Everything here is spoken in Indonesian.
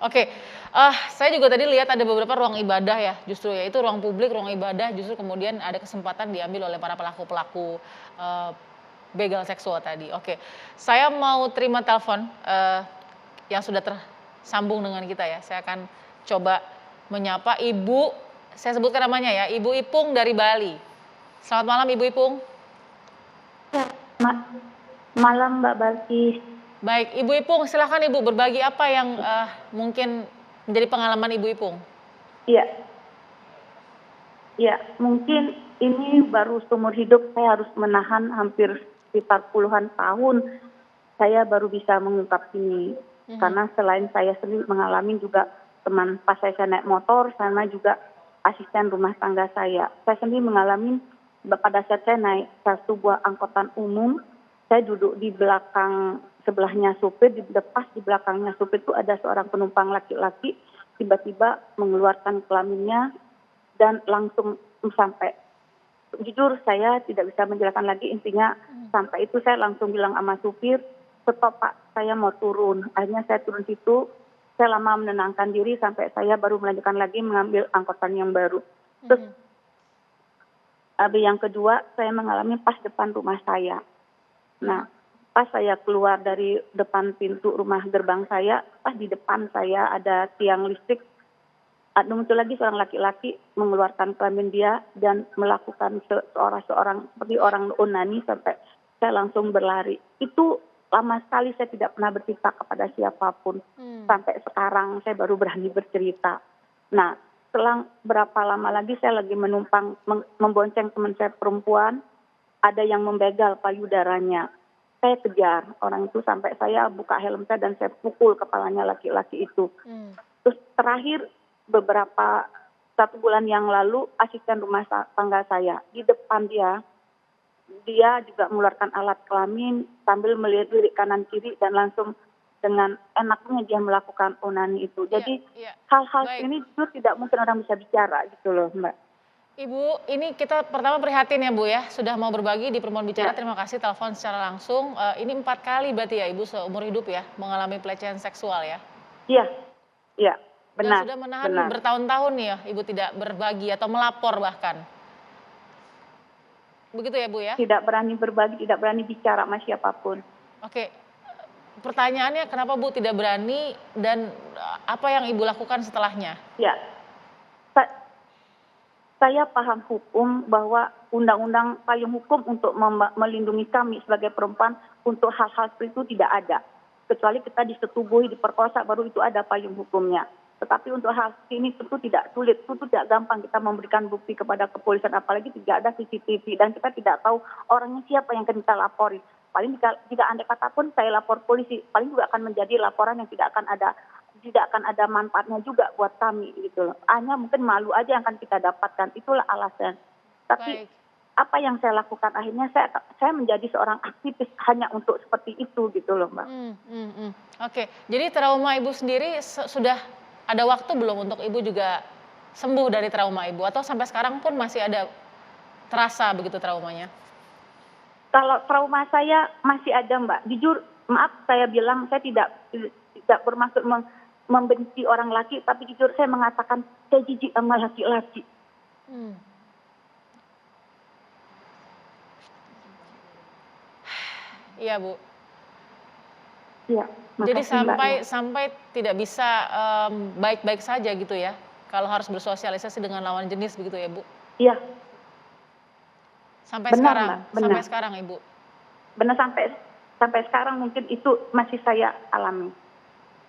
Oke, saya juga tadi lihat ada beberapa ruang ibadah ya, justru ya itu ruang publik, ruang ibadah, justru kemudian ada kesempatan diambil oleh para pelaku-pelaku, eee, begal seksual tadi. Oke, saya mau terima telepon, yang sudah tersambung dengan kita ya. Saya akan coba menyapa Ibu, saya sebutkan namanya ya, Ibu Ipung dari Bali. Selamat malam Ibu Ipung. Ma malam Mbak Balkis. Baik, Ibu Ipung silahkan Ibu berbagi apa yang, mungkin menjadi pengalaman Ibu Ipung? Iya, iya, mungkin ini baru seumur hidup saya harus menahan hampir sekitar puluhan tahun, saya baru bisa mengungkap ini. Mhm. Karena selain saya sendiri mengalami juga teman pas saya naik motor, sama juga asisten rumah tangga saya. Saya sendiri mengalami pada saat saya naik satu buah angkutan umum, saya duduk di belakang sebelahnya supir, pas di belakangnya supir itu ada seorang penumpang laki-laki, tiba-tiba mengeluarkan kelaminnya dan langsung sampai jujur saya tidak bisa menjelaskan lagi intinya sampai itu saya langsung bilang sama supir, stop Pak, saya mau turun. Akhirnya saya turun situ, saya lama menenangkan diri sampai saya baru melanjutkan lagi mengambil angkutan yang baru. Terus Mhm. habis yang kedua saya mengalami pas depan rumah saya. Nah, pas saya keluar dari depan pintu rumah gerbang saya, pas di depan saya ada tiang listrik, ada muncul lagi seorang laki-laki mengeluarkan kelamin dia dan melakukan seorang seperti orang onani sampai saya langsung berlari. Itu lama sekali saya tidak pernah bercerita kepada siapapun. Mmm. Sampai sekarang saya baru berani bercerita. Nah, selang berapa lama lagi saya lagi menumpang membonceng teman saya perempuan, ada yang membegal payudaranya. Saya kejar orang itu sampai saya buka helm saya dan saya pukul kepalanya laki-laki itu. Mmm. Terus terakhir beberapa 1 bulan yang lalu asisten rumah tangga saya di depan dia juga mengeluarkan alat kelamin sambil melirik kanan kiri dan langsung dengan enaknya dia melakukan onani itu. Iya, Jadi iya. hal-hal Baik. ini itu tidak mungkin orang bisa bicara gitu loh Mbak. Ibu, ini kita pertama prihatin ya Bu ya, sudah mau berbagi di Perempuan Ya, Bicara, terima kasih telepon secara langsung, ini 4 kali berarti ya Ibu seumur hidup ya, mengalami pelecehan seksual ya? iya, iya, Dan benar, sudah menahan benar. bertahun-tahun nih ya, Ibu tidak berbagi atau melapor bahkan? Begitu ya Bu ya? Tidak berani berbagi, tidak berani bicara sama siapapun. Oke, pertanyaannya kenapa Bu tidak berani dan, apa yang Ibu lakukan setelahnya? Ya, sa- saya paham hukum bahwa undang-undang payung hukum untuk melindungi kami sebagai perempuan untuk hal-hal seperti itu tidak ada. Kecuali kita disetubuhi, diperkosa, baru itu ada payung hukumnya. Tetapi untuk hal seperti ini tentu tidak sulit, tentu tidak gampang kita memberikan bukti kepada kepolisian, apalagi tidak ada CCTV dan kita tidak tahu orangnya siapa yang akan kita lapori. Paling jika andai kata pun saya lapor polisi, paling juga akan menjadi laporan yang tidak akan ada manfaatnya juga buat kami gitu loh. Hanya mungkin malu aja yang akan kita dapatkan, itulah alasan. Tapi Baik. apa yang saya lakukan akhirnya saya menjadi seorang aktivis hanya untuk seperti itu gitu loh Mbak. Oke, jadi trauma Ibu sendiri sudah ada waktu belum untuk Ibu juga sembuh dari trauma Ibu atau sampai sekarang pun masih ada terasa begitu traumanya? Kalau trauma saya masih ada Mbak, jujur maaf saya bilang saya tidak bermaksud membenci orang laki, tapi jujur saya mengatakan saya jijik sama laki-laki. Mmm. Iya Bu. Iya, Jadi makasih Mbak sampai ya. sampai tidak bisa, baik-baik saja gitu ya, kalau harus bersosialisasi dengan lawan jenis begitu ya Bu? Iya, Sampai benar sekarang Mbak, sampai benar. sekarang Ibu? Benar sampai sampai sekarang mungkin itu masih saya alami.